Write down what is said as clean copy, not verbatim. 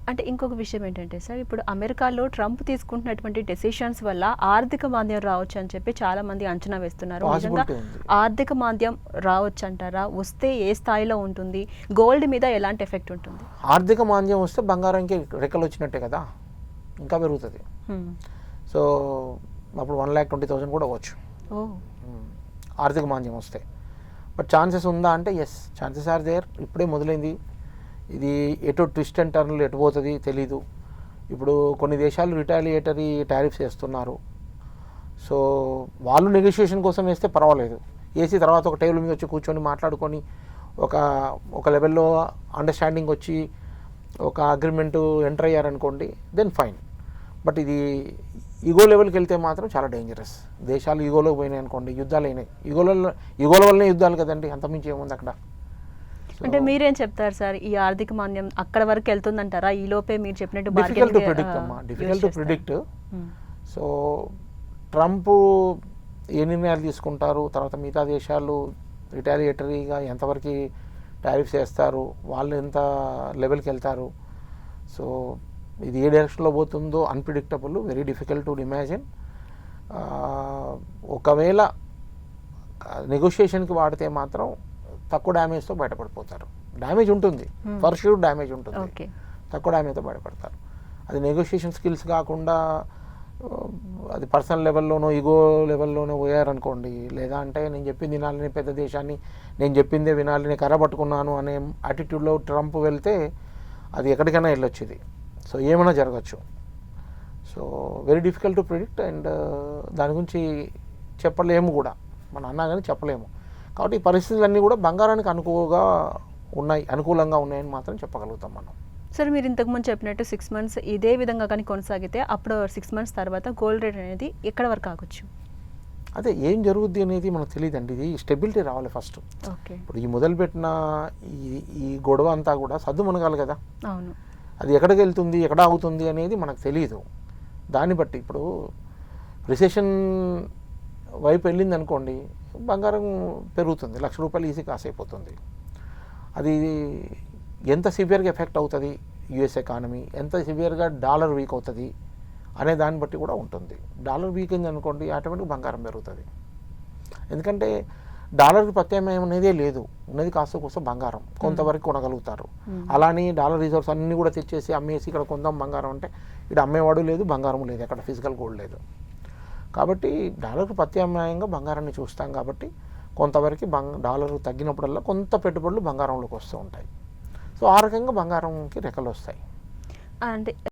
అంటే ఇంకొక విషయం ఏంటంటే సార్, ఇప్పుడు అమెరికాలో ట్రంప్ తీసుకుంటున్నటువంటి డెసిషన్స్ వల్ల ఆర్థిక మాంద్యం రావచ్చు అని చెప్పి చాలా మంది అంచనా వేస్తున్నారు. నిజంగా పాసిబిలిటీ ఉంది. ఆర్థిక మాంద్యం రావచ్చు అంటారా? వస్తే ఏ స్థాయిలో ఉంటుంది? గోల్డ్ మీద ఎలాంటి ఎఫెక్ట్ ఉంటుంది? ఆర్థిక మాంద్యం వస్తే బంగారంకి రెక్కలు వచ్చినట్టే కదా, ఇంకా పెరుగుతుంది. సో అప్పుడు 1,20,000 కూడా అవ్వచ్చు ఓ ఆర్థిక మాంద్యం వస్తే. బట్ ఛాన్సెస్ ఉందా అంటే ఎస్, ఛాన్సెస్ ఆర్ దేర్. ఇప్పుడే మొదలైంది ఇది. ఎటు ట్విస్ట్ అండ్ టర్న్లు ఎటు పోతుంది తెలీదు. ఇప్పుడు కొన్ని దేశాలు రిటాలియేటరీ టారిఫ్స్ వేస్తున్నారు. సో వాళ్ళు నెగోషియేషన్ కోసం వేస్తే పర్వాలేదు, వేసి తర్వాత ఒక టేబుల్ మీద వచ్చి కూర్చొని మాట్లాడుకొని ఒక లెవెల్లో అండర్స్టాండింగ్ వచ్చి ఒక అగ్రిమెంటు ఎంటర్ అయ్యారనుకోండి, దెన్ ఫైన్. బట్ ఇది ఈగో లెవెల్కి వెళ్తే మాత్రం చాలా డేంజరస్. దేశాలు ఈగోలోకి పోయినాయి అనుకోండి, యుద్ధాలు అయినాయి. ఈగోల వల్లనే యుద్ధాలు కదండి, అంతమించి ఏముంది అక్కడ. అంటే మీరేం చెప్తారు సార్, ఈ ఆర్థిక మాంద్యం అక్కడ వరకు వెళ్తుందంటారా? ఈ లోపే మీరు చెప్పినట్టు డిఫికల్ట్ టు ప్రిడిక్ట్ అమ్మా, difficult to predict. So Trump ఏ నిర్ణయాలు తీసుకుంటారు, తర్వాత మిగతా దేశాలు రిటాలియేటరీగా ఎంతవరకు టారిఫ్స్ వేస్తారు, వాళ్ళు ఎంత లెవెల్కి వెళ్తారు. సో ఇది ఏ డైరెక్షన్లో పోతుందో unpredictable, very difficult to imagine. ఒకవేళ నెగోషియేషన్కి వాడితే మాత్రం తక్కువ డ్యామేజ్తో బయటపడిపోతారు. డ్యామేజ్ ఉంటుంది, ఫర్ ష్యూర్ డ్యామేజ్ ఉంటుంది, తక్కువ డ్యామేజ్తో బయటపడతారు. అది నెగోషియేషన్ స్కిల్స్ కాకుండా అది పర్సనల్ లెవెల్లోనో ఈగో లెవెల్లోనో పోయారనుకోండి, లేదా అంటే నేను చెప్పింది వినాలని, పెద్ద దేశాన్ని నేను చెప్పిందే వినాలి, నేను కర్ర పట్టుకున్నాను అనే యాటిట్యూడ్లో ట్రంప్ వెళ్తే అది ఎక్కడికైనా వెళ్ళొచ్చేది. సో ఏమైనా జరగచ్చు. So very difficult to predict. And దాని గురించి చెప్పలేము కూడా, మనం అన్నా కానీ చెప్పలేము. కాబట్టి ఈ పరిస్థితులన్నీ కూడా బంగారానికి అనుకూలంగా ఉన్నాయని మాత్రం చెప్పగలుగుతాం మనం. సార్ మీరు ఇంతకుముందు చెప్పినట్టు 6 months ఇదే విధంగా కానీ కొనసాగితే అప్పుడు 6 months తర్వాత గోల్డ్ రేట్ అనేది ఎక్కడ వరకు ఆగొచ్చు? అదే ఏం జరుగుద్ది అనేది మనకు తెలియదండి. ఇది స్టెబిలిటీ రావాలి ఫస్ట్. ఓకే, ఇప్పుడు ఈ మొదలుపెట్టిన ఈ గొడవ అంతా కూడా సద్దు మనగాలి కదా. అవును, అది ఎక్కడికి వెళ్తుంది, ఎక్కడ ఆగుతుంది అనేది మనకు తెలియదు. దాన్ని బట్టి ఇప్పుడు రిసెషన్ వైపు వెళ్ళింది అనుకోండి, బంగారం పెరుగుతుంది, ₹1,00,000 ఈజీ కాస్ అయిపోతుంది. అది ఎంత సివియర్గా ఎఫెక్ట్ అవుతుంది యుఎస్ ఎకానమీ, ఎంత సివియర్గా డాలర్ వీక్ అవుతుంది అనే దాన్ని బట్టి కూడా ఉంటుంది. డాలర్ వీక్ అయింది అనుకోండి, ఆటోమేటిక్ బంగారం పెరుగుతుంది. ఎందుకంటే డాలర్కి ప్రత్యామ్నాయం అనేదే లేదు, ఉన్నది కాస్త కోసం బంగారం కొంతవరకు కొనగలుగుతారు. అలానే డాలర్ రిజర్వ్స్ అన్నీ కూడా తెచ్చేసి అమ్మేసి ఇక్కడ కొందాం బంగారం అంటే ఇక్కడ అమ్మేవాడు లేదు, బంగారం లేదు, అక్కడ ఫిజికల్ గోల్డ్ లేదు. కాబట్టి డాలర్కి ప్రత్యామ్నాయంగా బంగారాన్ని చూస్తాం. కాబట్టి కొంతవరకు డాలర్ తగ్గినప్పుడల్లా కొంత పెట్టుబడులు బంగారంలోకి వస్తూ ఉంటాయి. సో ఆ రకంగా బంగారంకి రెక్కలు వస్తాయి. అంటే